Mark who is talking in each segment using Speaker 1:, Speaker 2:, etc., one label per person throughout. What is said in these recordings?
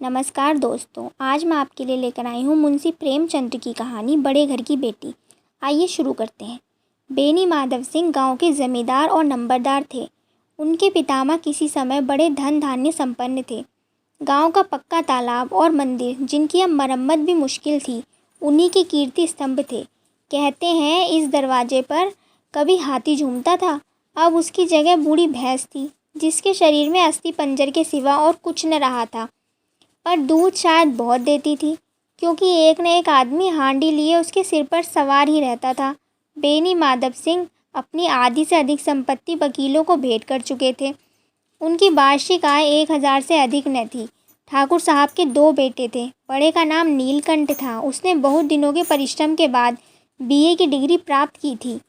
Speaker 1: नमस्कार दोस्तों, आज मैं आपके लिए लेकर आई हूँ मुंशी प्रेमचंद की कहानी बड़े घर की बेटी। आइए शुरू करते हैं। बेनी माधव सिंह गांव के जमींदार और नंबरदार थे। उनके पितामह किसी समय बड़े धन धान्य संपन्न थे। गांव का पक्का तालाब और मंदिर, जिनकी अब मरम्मत भी मुश्किल थी, उन्हीं के कीर्ति स्तंभ थे। कहते हैं इस दरवाजे पर कभी हाथी झूमता था। अब उसकी जगह बूढ़ी भैंस थी, जिसके शरीर में अस्थि पंजर के सिवा और कुछ न रहा था, पर दूध शायद बहुत देती थी, क्योंकि एक न एक आदमी हांडी लिए उसके सिर पर सवार ही रहता था। बेनी माधव सिंह अपनी आधी से अधिक संपत्ति वकीलों को भेंट कर चुके थे। उनकी वार्षिक आय 1000 से अधिक न थी। ठाकुर साहब के 2 बेटे थे। बड़े का नाम नीलकंठ था। उसने बहुत दिनों के परिश्रम के बाद बीए की डिग्री प्राप्त की थी।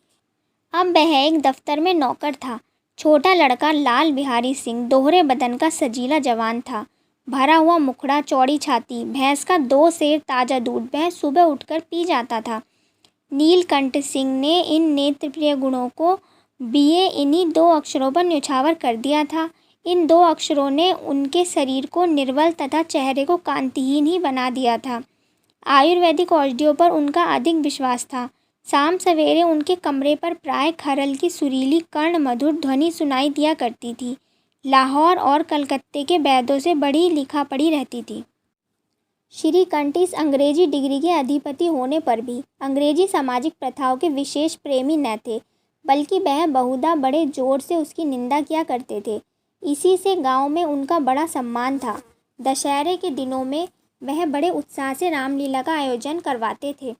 Speaker 1: अब वह एक दफ्तर में नौकर था। छोटा लड़का लाल बिहारी सिंह दोहरे बदन का सजीला जवान था। भरा हुआ मुखड़ा, चौड़ी छाती, भैंस का 2 सेर ताज़ा दूध वह सुबह उठकर पी जाता था। नीलकंठ सिंह ने इन नेत्रप्रिय गुणों को बीए इन्हीं 2 अक्षरों पर न्यौछावर कर दिया था। इन 2 अक्षरों ने उनके शरीर को निर्बल तथा चेहरे को कांतिहीन ही बना दिया था। आयुर्वेदिक औषधियों पर उनका अधिक विश्वास था। शाम सवेरे उनके कमरे पर प्राय खरल की सुरीली कर्ण मधुर ध्वनि सुनाई दिया करती थी। लाहौर और कलकत्ते के वैद्यों से बड़ी लिखा पढ़ी रहती थी। श्रीकंठ इस अंग्रेजी डिग्री के अधिपति होने पर भी अंग्रेजी सामाजिक प्रथाओं के विशेष प्रेमी न थे, बल्कि वह बहुधा बड़े जोर से उसकी निंदा किया करते थे। इसी से गांव में उनका बड़ा सम्मान था। दशहरे के दिनों में वह बड़े उत्साह से रामलीला का आयोजन करवाते थे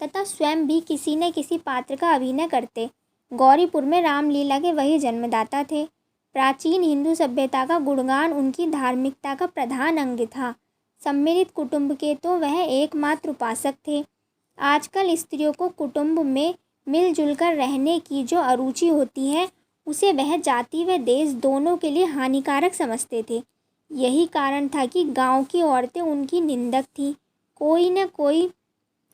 Speaker 1: तथा स्वयं भी किसी न किसी पात्र का अभिनय करते। गौरीपुर में रामलीला के वही जन्मदाता थे। प्राचीन हिंदू सभ्यता का गुणगान उनकी धार्मिकता का प्रधान अंग था। सम्मिलित कुटुंब के तो वह एकमात्र उपासक थे। आजकल स्त्रियों को कुटुंब में मिलजुल कर रहने की जो अरुचि होती है, उसे वह जाति व देश दोनों के लिए हानिकारक समझते थे। यही कारण था कि गांव की औरतें उनकी निंदक थीं। कोई न कोई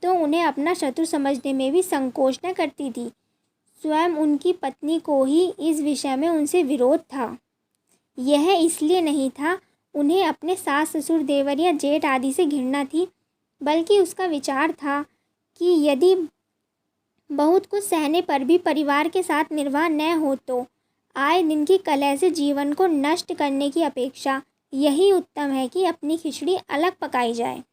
Speaker 1: तो उन्हें अपना शत्रु समझने में भी संकोच न करती थी। स्वयं उनकी पत्नी को ही इस विषय में उनसे विरोध था। यह इसलिए नहीं था उन्हें अपने सास ससुर देवर या जेठ आदि से घृणा थी, बल्कि उसका विचार था कि यदि बहुत कुछ सहने पर भी परिवार के साथ निर्वाह न हो तो आए दिन की कलह से जीवन को नष्ट करने की अपेक्षा यही उत्तम है कि अपनी खिचड़ी अलग पकाई जाए।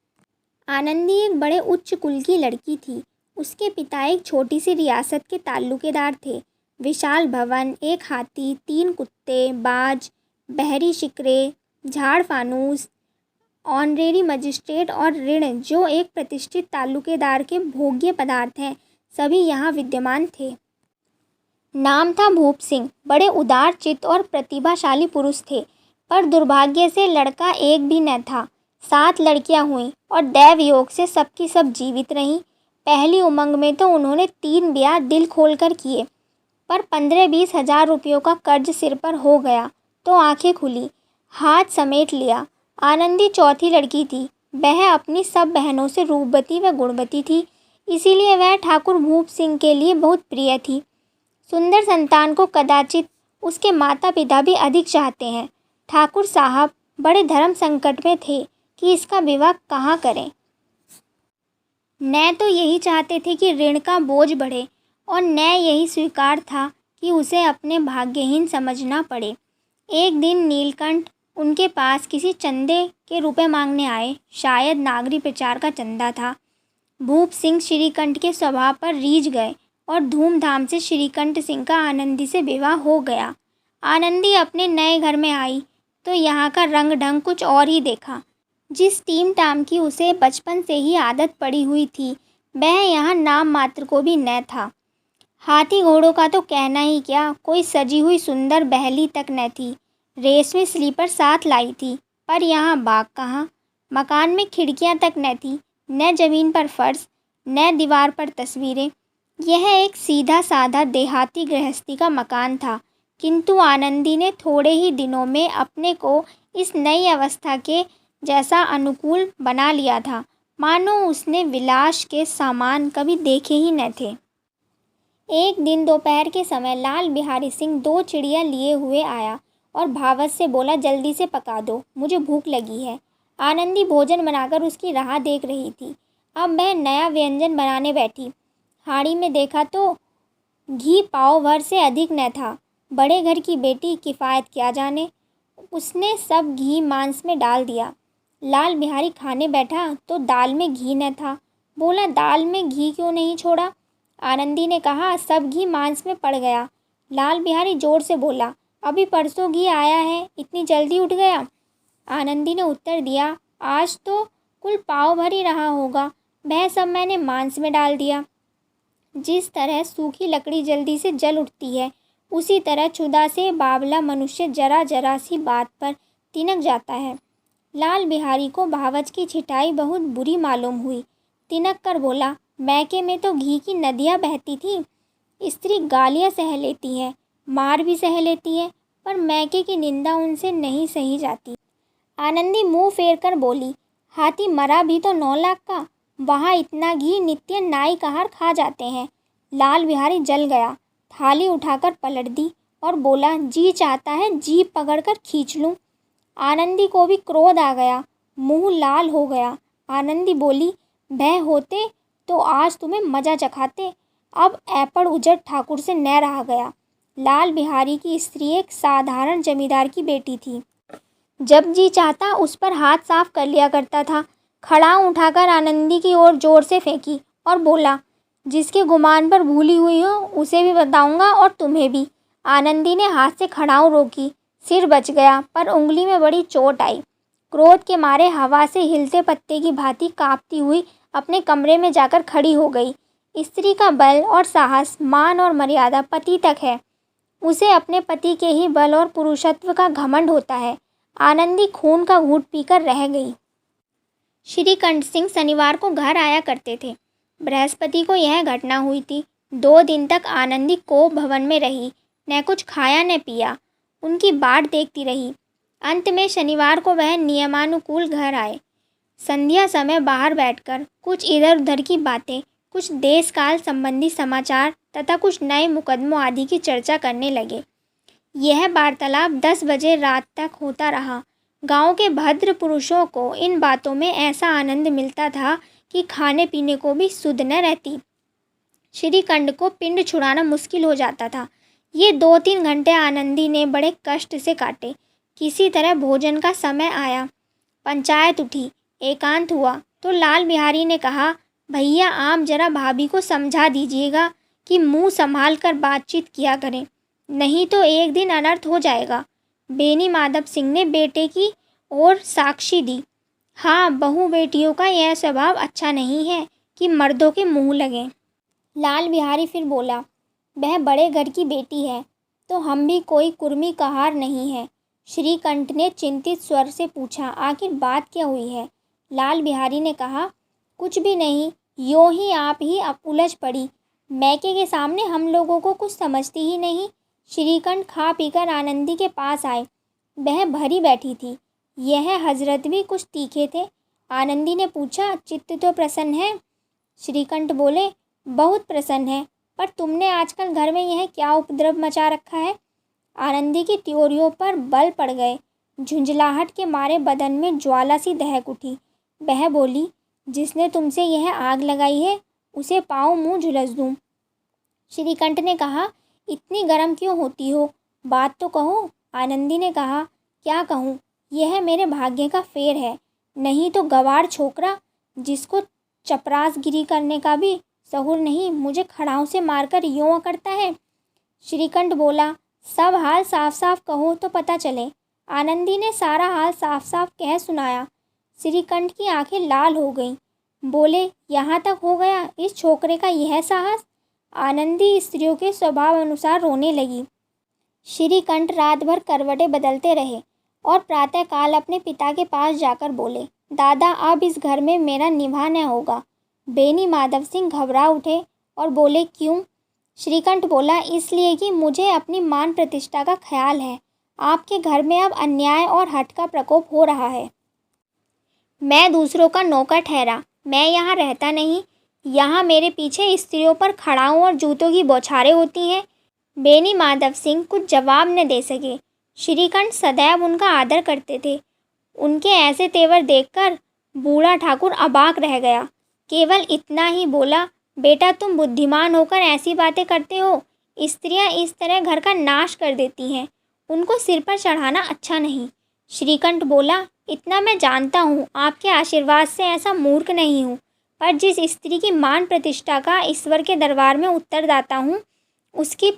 Speaker 1: आनंदी एक बड़े उच्च कुल की लड़की थी। उसके पिता एक छोटी सी रियासत के ताल्लुकेदार थे। विशाल भवन, एक हाथी, 3 कुत्ते, बाज, बहरी शिकरे, झाड़ फानूस, ऑनरेरी मजिस्ट्रेट और ऋण, जो एक प्रतिष्ठित ताल्लुकेदार के भोग्य पदार्थ हैं, सभी यहाँ विद्यमान थे। नाम था भूप सिंह। बड़े उदार चित्त और प्रतिभाशाली पुरुष थे, पर दुर्भाग्य से लड़का एक भी न था। 7 लड़कियां हुईं और दैव योग से सबकी सब जीवित रहीं। पहली उमंग में तो उन्होंने 3 ब्याह दिल खोलकर किए, पर 15-20 हजार रुपयों का कर्ज सिर पर हो गया तो आंखें खुली, हाथ समेट लिया। आनंदी चौथी लड़की थी। वह अपनी सब बहनों से रूपवती व गुणवती थी, इसीलिए वह ठाकुर भूप सिंह के लिए बहुत प्रिय थी। सुंदर संतान को कदाचित उसके माता पिता भी अधिक चाहते हैं। ठाकुर साहब बड़े धर्म संकट में थे कि इसका विवाह कहाँ करें। न तो यही चाहते थे कि ऋण का बोझ बढ़े, और न यही स्वीकार था कि उसे अपने भाग्यहीन समझना पड़े। एक दिन नीलकंठ उनके पास किसी चंदे के रुपए मांगने आए। शायद नागरिक प्रचार का चंदा था। भूप सिंह श्रीकंठ के स्वभाव पर रीझ गए और धूमधाम से श्रीकंठ सिंह का आनंदी से विवाह हो गया। आनंदी अपने नए घर में आई तो यहाँ का रंग ढंग कुछ और ही देखा। जिस टीम टाम की उसे बचपन से ही आदत पड़ी हुई थी, वह यहाँ नाम मात्र को भी न था। हाथी घोड़ों का तो कहना ही क्या, कोई सजी हुई सुंदर बहली तक न थी। रेशमी स्लीपर साथ लाई थी, पर यहाँ बाग कहाँ। मकान में खिड़कियाँ तक न थी, न जमीन पर फर्श, न दीवार पर तस्वीरें। यह एक सीधा साधा देहाती गृहस्थी का मकान था, किंतु आनंदी ने थोड़े ही दिनों में अपने को इस नई अवस्था के जैसा अनुकूल बना लिया था, मानो उसने विलास के सामान कभी देखे ही न थे। एक दिन दोपहर के समय लाल बिहारी सिंह 2 चिड़िया लिए हुए आया और भावत से बोला, जल्दी से पका दो, मुझे भूख लगी है। आनंदी भोजन बनाकर उसकी राह देख रही थी। अब वह नया व्यंजन बनाने बैठी। हांडी में देखा तो घी पाव भर से अधिक न था। बड़े घर की बेटी किफ़ायत क्या जाने, उसने सब घी मांस में डाल दिया। लाल बिहारी खाने बैठा तो दाल में घी न था। बोला, दाल में घी क्यों नहीं छोड़ा? आनंदी ने कहा, सब घी मांस में पड़ गया। लाल बिहारी जोर से बोला, अभी परसों घी आया है, इतनी जल्दी उठ गया? आनंदी ने उत्तर दिया, आज तो कुल पाव भर ही रहा होगा, वह सब मैंने मांस में डाल दिया। जिस तरह सूखी लकड़ी जल्दी से जल उठती है, उसी तरह क्षुधा से बावला मनुष्य जरा जरा सी बात पर तिनक जाता है। लाल बिहारी को भावच की छिटाई बहुत बुरी मालूम हुई। तिनक कर बोला, मैके में तो घी की नदियाँ बहती थी। स्त्री गालियाँ सह लेती है, मार भी सह लेती है, पर मैके की निंदा उनसे नहीं सही जाती। आनंदी मुंह फेर कर बोली, हाथी मरा भी तो 9 लाख का, वहाँ इतना घी नित्य नाई कहार खा जाते हैं। लाल बिहारी जल गया, थाली उठाकर पलट दी और बोला, जी चाहता है जीभ पकड़कर खींच लूँ। आनंदी को भी क्रोध आ गया, मुंह लाल हो गया। आनंदी बोली, वह होते तो आज तुम्हें मजा चखाते। अब ऐपड़ उजड़ ठाकुर से न रहा गया। लाल बिहारी की स्त्री एक साधारण जमींदार की बेटी थी। जब जी चाहता उस पर हाथ साफ कर लिया करता था। खड़ाऊ उठाकर आनंदी की ओर जोर से फेंकी और बोला, जिसके गुमान पर भूली हुई हो उसे भी बताऊंगा और तुम्हें भी। आनंदी ने हाथ से खड़ाऊ रोकी, सिर बच गया, पर उंगली में बड़ी चोट आई। क्रोध के मारे हवा से हिलते पत्ते की भांति कांपती हुई अपने कमरे में जाकर खड़ी हो गई। स्त्री का बल और साहस, मान और मर्यादा पति तक है। उसे अपने पति के ही बल और पुरुषत्व का घमंड होता है। आनंदी खून का घूंट पीकर रह गई। श्रीकंठ सिंह शनिवार को घर आया करते थे। बृहस्पति को यह घटना हुई थी। 2 दिन तक आनंदी कोप भवन में रही, न कुछ खाया न पिया, उनकी बाट देखती रही। अंत में शनिवार को वह नियमानुकूल घर आए। संध्या समय बाहर बैठकर कुछ इधर उधर की बातें, कुछ देश काल संबंधी समाचार तथा कुछ नए मुकदमों आदि की चर्चा करने लगे। यह वार्तालाप 10 बजे रात तक होता रहा। गांव के भद्र पुरुषों को इन बातों में ऐसा आनंद मिलता था कि खाने पीने को भी सुध न रहती। श्रीकंठ को पिंड छुड़ाना मुश्किल हो जाता था। ये 2-3 घंटे आनंदी ने बड़े कष्ट से काटे। किसी तरह भोजन का समय आया, पंचायत उठी, एकांत हुआ तो लाल बिहारी ने कहा, भैया आप जरा भाभी को समझा दीजिएगा कि मुंह संभाल कर बातचीत किया करें, नहीं तो एक दिन अनर्थ हो जाएगा। बेनी माधव सिंह ने बेटे की ओर साक्षी दी। हाँ, बहू बेटियों का यह स्वभाव अच्छा नहीं है कि मर्दों के मुंह लगें। लाल बिहारी फिर बोला, वह बड़े घर की बेटी है तो हम भी कोई कुर्मी कहार नहीं है। श्रीकंठ ने चिंतित स्वर से पूछा, आखिर बात क्या हुई है? लाल बिहारी ने कहा, कुछ भी नहीं, यूँ ही आप ही उलझ पड़ी। मैके के सामने हम लोगों को कुछ समझती ही नहीं। श्रीकंठ खा पीकर आनंदी के पास आए। वह भरी बैठी थी। यह हजरत भी कुछ तीखे थे। आनंदी ने पूछा, चित्त तो प्रसन्न है? श्रीकंठ बोले, बहुत प्रसन्न है, पर तुमने आजकल घर में यह क्या उपद्रव मचा रखा है? आनंदी की त्योरियों पर बल पड़ गए। झुंझलाहट के मारे बदन में ज्वाला सी दहक उठी। वह बोली, जिसने तुमसे यह आग लगाई है उसे पाँव मुँह झुलस दूँ। श्रीकंठ ने कहा, इतनी गर्म क्यों होती हो, बात तो कहो। आनंदी ने कहा, क्या कहूँ, यह मेरे भाग्य का फेर है, नहीं तो गवार छोकरा जिसको चपरासगिरी करने का भी सहूर नहीं, मुझे खड़ाऊ से मारकर यूँ करता है। श्रीकंठ बोला, सब हाल साफ साफ कहो तो पता चले। आनंदी ने सारा हाल साफ साफ कह सुनाया। श्रीकंठ की आंखें लाल हो गईं। बोले, यहाँ तक हो गया इस छोकरे का यह साहस? आनंदी स्त्रियों के स्वभाव अनुसार रोने लगी। श्रीकंठ रात भर करवटें बदलते रहे और प्रातःकाल अपने पिता के पास जाकर बोले, दादा अब इस घर में मेरा निभा न होगा। बेनी माधव सिंह घबरा उठे और बोले, क्यों? श्रीकंठ बोला, इसलिए कि मुझे अपनी मान प्रतिष्ठा का ख्याल है। आपके घर में अब अन्याय और हठ का प्रकोप हो रहा है। मैं दूसरों का नौकर ठहरा, मैं यहाँ रहता नहीं। यहाँ मेरे पीछे स्त्रियों पर खड़ाऊ और जूतों की बौछारें होती हैं। बेनी माधव सिंह कुछ जवाब न दे सके। श्रीकंठ सदैव उनका आदर करते थे। उनके ऐसे तेवर देखकर बूढ़ा ठाकुर अबाक रह गया। केवल इतना ही बोला, बेटा तुम बुद्धिमान होकर ऐसी बातें करते हो। स्त्रियां इस तरह घर का नाश कर देती हैं, उनको सिर पर चढ़ाना अच्छा नहीं। श्रीकंठ बोला, इतना मैं जानता हूँ, आपके आशीर्वाद से ऐसा मूर्ख नहीं हूँ, पर जिस स्त्री की मान प्रतिष्ठा का ईश्वर के दरबार में उत्तरदाता हूँ, उसके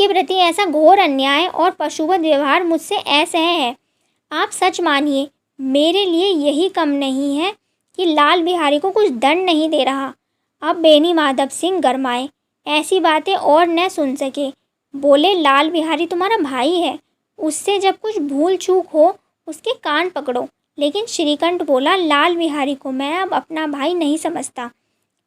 Speaker 1: प्रति ऐसा घोर अन्याय और पशुवत व्यवहार मुझसे असह्य है। आप सच मानिए, मेरे लिए यही कम नहीं है कि लाल बिहारी को कुछ दंड नहीं दे रहा। अब बेनी माधव सिंह गरमाए, ऐसी बातें और न सुन सके। बोले, लाल बिहारी तुम्हारा भाई है, उससे जब कुछ भूल चूक हो उसके कान पकड़ो। लेकिन श्रीकंठ बोला, लाल बिहारी को मैं अब अपना भाई नहीं समझता।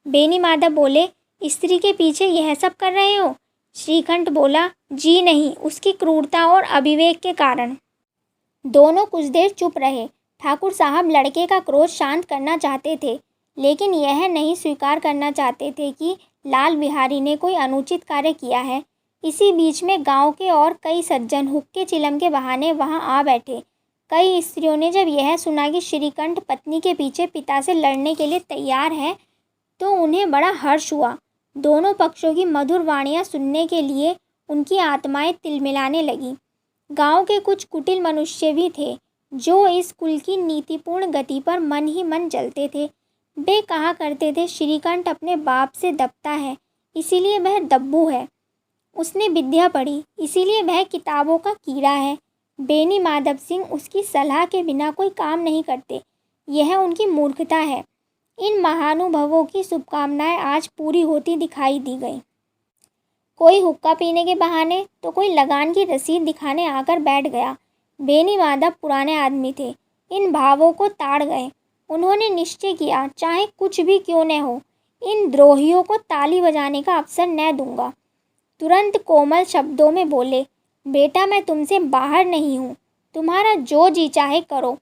Speaker 1: बेनी माधव बोले, स्त्री के पीछे यह सब कर रहे हो? श्रीकंठ बोला, जी नहीं, उसकी क्रूरता और अविवेक के कारण। दोनों कुछ देर चुप रहे। ठाकुर साहब लड़के का क्रोध शांत करना चाहते थे, लेकिन यह नहीं स्वीकार करना चाहते थे कि लाल बिहारी ने कोई अनुचित कार्य किया है। इसी बीच में गांव के और कई सज्जन हुक्के चिलम के बहाने वहां आ बैठे। कई स्त्रियों ने जब यह सुना कि श्रीकंठ पत्नी के पीछे पिता से लड़ने के लिए तैयार है, तो उन्हें बड़ा हर्ष हुआ। दोनों पक्षों की मधुर वाणियाँ सुनने के लिए उनकी आत्माएं तिलमिलाने लगीं। गांव के कुछ कुटिल मनुष्य भी थे, जो इस कुल की नीतिपूर्ण गति पर मन ही मन जलते थे। वे कहा करते थे, श्रीकंठ अपने बाप से दबता है, इसीलिए वह दब्बू है। उसने विद्या पढ़ी, इसीलिए वह किताबों का कीड़ा है। बेनी माधव सिंह उसकी सलाह के बिना कोई काम नहीं करते, यह उनकी मूर्खता है। इन महानुभवों की शुभकामनाएं आज पूरी होती दिखाई दी गई। कोई हुक्का पीने के बहाने तो कोई लगान की रसीद दिखाने आकर बैठ गया। बेनी माधव पुराने आदमी थे, इन भावों को ताड़ गए। उन्होंने निश्चय किया, चाहे कुछ भी क्यों न हो, इन द्रोहियों को ताली बजाने का अवसर न दूंगा। तुरंत कोमल शब्दों में बोले, बेटा मैं तुमसे बाहर नहीं हूँ, तुम्हारा जो जी चाहे करो।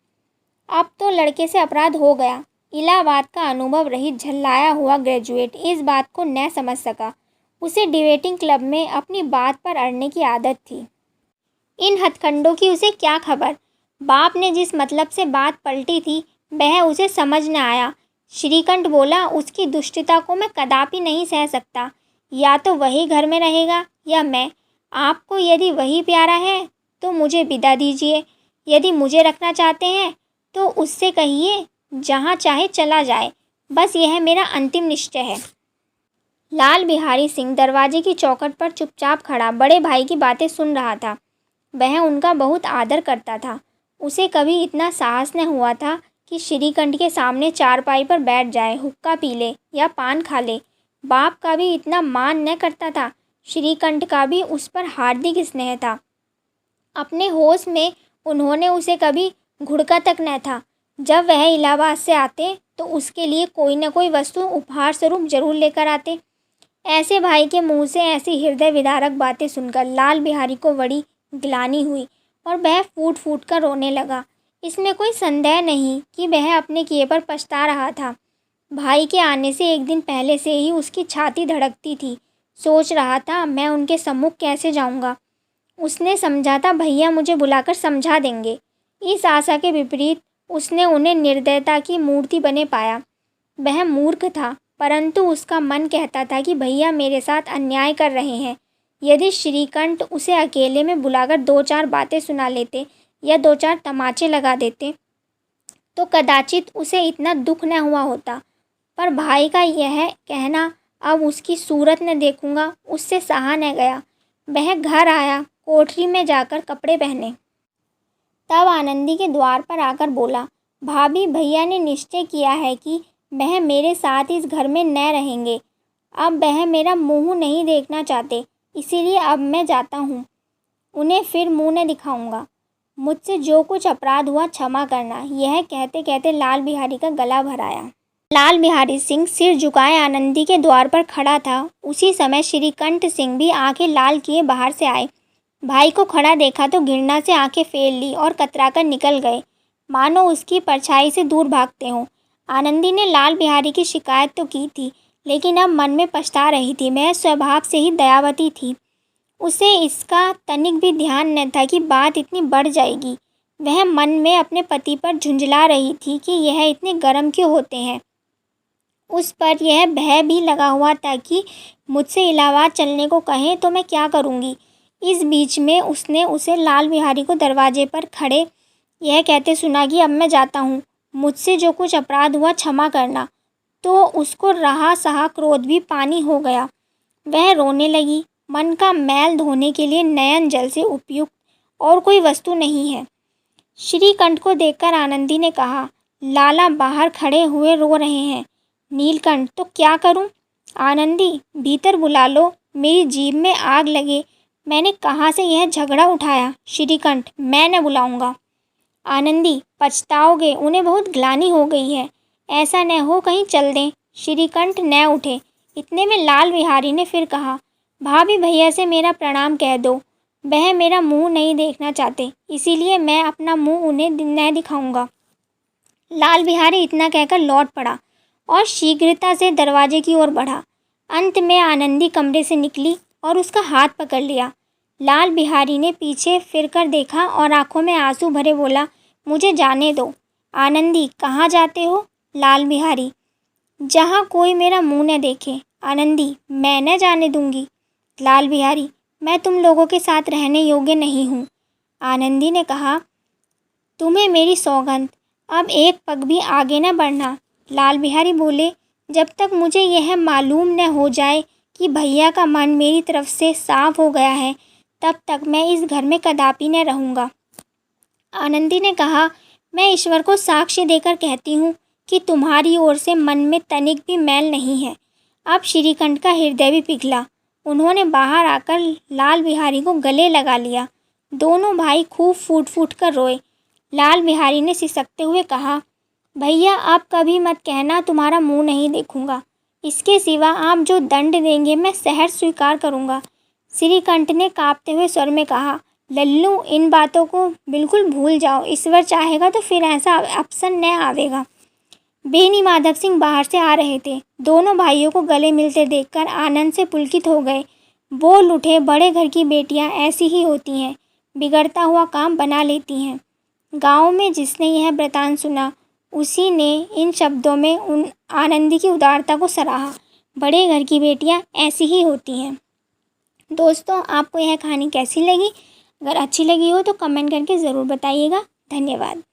Speaker 1: अब तो लड़के से अपराध हो गया। इलाहाबाद का अनुभव रहित झल्लाया हुआ ग्रेजुएट इस बात को न समझ सका। उसे डिबेटिंग क्लब में अपनी बात पर अड़ने की आदत थी। इन हथकंडों की उसे क्या खबर। बाप ने जिस मतलब से बात पलटी थी, वह उसे समझ न आया। श्रीकंठ बोला, उसकी दुष्टता को मैं कदापि नहीं सह सकता। या तो वही घर में रहेगा या मैं। आपको यदि वही प्यारा है तो मुझे विदा दीजिए। यदि मुझे रखना चाहते हैं तो उससे कहिए जहाँ चाहे चला जाए। बस यह मेरा अंतिम निश्चय है। लाल बिहारी सिंह दरवाजे की चौखट पर चुपचाप खड़ा बड़े भाई की बातें सुन रहा था। वह उनका बहुत आदर करता था। उसे कभी इतना साहस न हुआ था कि श्रीकंठ के सामने चारपाई पर बैठ जाए, हुक्का पी ले या पान खा ले। बाप का भी इतना मान न करता था। श्रीकंठ का भी उस पर हार्दिक स्नेह था। अपने होश में उन्होंने उसे कभी घुड़का तक न था। जब वह इलाहाबाद से आते तो उसके लिए कोई न कोई वस्तु उपहार स्वरूप जरूर लेकर आते। ऐसे भाई के मुंह से ऐसी हृदय विदारक बातें सुनकर लाल बिहारी को बड़ी ग्लानि हुई और वह फूट फूट कर रोने लगा। इसमें कोई संदेह नहीं कि वह अपने किए पर पछता रहा था। भाई के आने से एक दिन पहले से ही उसकी छाती धड़कती थी। सोच रहा था, मैं उनके सम्मुख कैसे जाऊंगा। उसने समझा था भैया मुझे बुलाकर समझा देंगे। इस आशा के विपरीत उसने उन्हें निर्दयता की मूर्ति बने पाया। वह मूर्ख था, परंतु उसका मन कहता था कि भैया मेरे साथ अन्याय कर रहे हैं। यदि श्रीकंठ उसे अकेले में बुलाकर दो चार बातें सुना लेते या दो चार तमाचे लगा देते तो कदाचित उसे इतना दुख न हुआ होता। पर भाई का यह कहना, अब उसकी सूरत न देखूंगा, उससे सहा न गया। वह घर आया, कोठरी में जाकर कपड़े पहने। तब आनंदी के द्वार पर आकर बोला, भाभी भैया ने निश्चय किया है कि वह मेरे साथ इस घर में न रहेंगे। अब वह मेरा मुंह नहीं देखना चाहते, इसीलिए अब मैं जाता हूँ। उन्हें फिर मुंह न दिखाऊंगा। मुझसे जो कुछ अपराध हुआ क्षमा करना। यह कहते कहते लाल बिहारी का गला भर आया। लाल बिहारी सिंह सिर झुकाए आनंदी के द्वार पर खड़ा था। उसी समय श्रीकंठ सिंह भी आंखें लाल किए बाहर से आए। भाई को खड़ा देखा तो घृणा से आंखें फेर ली और कतराकर निकल गए, मानो उसकी परछाई से दूर भागते हों। आनंदी ने लाल बिहारी की शिकायत तो की थी, लेकिन अब मन में पछता रही थी। वह स्वभाव से ही दयावती थी। उसे इसका तनिक भी ध्यान न था कि बात इतनी बढ़ जाएगी। वह मन में अपने पति पर झुंझला रही थी कि यह इतने गर्म क्यों होते हैं। उस पर यह भय भी लगा हुआ था कि मुझसे इलाहाबाद चलने को कहें तो मैं क्या करूँगी। इस बीच में उसने उसे लाल बिहारी को दरवाजे पर खड़े यह कहते सुना कि अब मैं जाता हूँ, मुझसे जो कुछ अपराध हुआ क्षमा करना। तो उसको रहा सहा क्रोध भी पानी हो गया। वह रोने लगी। मन का मैल धोने के लिए नयन जल से उपयुक्त और कोई वस्तु नहीं है। श्रीकंठ को देखकर आनंदी ने कहा, लाला बाहर खड़े हुए रो रहे हैं। नीलकंठ, तो क्या करूं? आनंदी, भीतर बुला लो, मेरी जीभ में आग लगे। मैंने कहाँ से यह झगड़ा उठाया? श्रीकंठ, मैं न बुलाऊंगा। आनंदी, पछताओगे, उन्हें बहुत ग्लानि हो गई है। ऐसा न हो कहीं चल दें। श्रीकंठ न उठे। इतने में लाल बिहारी ने फिर कहा, भाभी भैया से मेरा प्रणाम कह दो। वह मेरा मुंह नहीं देखना चाहते, इसीलिए मैं अपना मुंह उन्हें न दिखाऊंगा। लाल बिहारी इतना कहकर लौट पड़ा और शीघ्रता से दरवाजे की ओर बढ़ा। अंत में आनंदी कमरे से निकली और उसका हाथ पकड़ लिया। लाल बिहारी ने पीछे फिरकर देखा और आंखों में आंसू भरे बोला, मुझे जाने दो। आनंदी, कहाँ जाते हो? लाल बिहारी, जहाँ कोई मेरा मुंह न देखे। आनंदी, मैं न जाने दूंगी। लाल बिहारी, मैं तुम लोगों के साथ रहने योग्य नहीं हूँ। आनंदी ने कहा, तुम्हें मेरी सौगंध, अब एक पग भी आगे न बढ़ना। लाल बिहारी बोले, जब तक मुझे यह मालूम न हो जाए कि भैया का मन मेरी तरफ से साफ हो गया है, तब तक मैं इस घर में कदापि न रहूँगा। आनंदी ने कहा, मैं ईश्वर को साक्ष्य देकर कहती हूँ कि तुम्हारी ओर से मन में तनिक भी मैल नहीं है। अब श्रीकंठ का हृदय भी पिघला। उन्होंने बाहर आकर लाल बिहारी को गले लगा लिया। दोनों भाई खूब फूट फूट कर रोए। लाल बिहारी ने सिसकते हुए कहा, भैया आप कभी मत कहना तुम्हारा मुंह नहीं देखूंगा। इसके सिवा आप जो दंड देंगे मैं सहर्ष स्वीकार करूंगा। श्रीकंठ ने कांपते हुए स्वर में कहा, लल्लू, इन बातों को बिल्कुल भूल जाओ। ईश्वर चाहेगा तो फिर ऐसा अवसर न आवेगा। बेनी माधव सिंह बाहर से आ रहे थे। दोनों भाइयों को गले मिलते देखकर आनंद से पुलकित हो गए। बोल उठे, बड़े घर की बेटियां ऐसी ही होती हैं, बिगड़ता हुआ काम बना लेती हैं। गांव में जिसने यह वृतांत सुना, उसी ने इन शब्दों में उन आनंदी की उदारता को सराहा। बड़े घर की बेटियां ऐसी ही होती हैं। दोस्तों, आपको यह कहानी कैसी लगी? अगर अच्छी लगी हो तो कमेंट करके ज़रूर बताइएगा। धन्यवाद।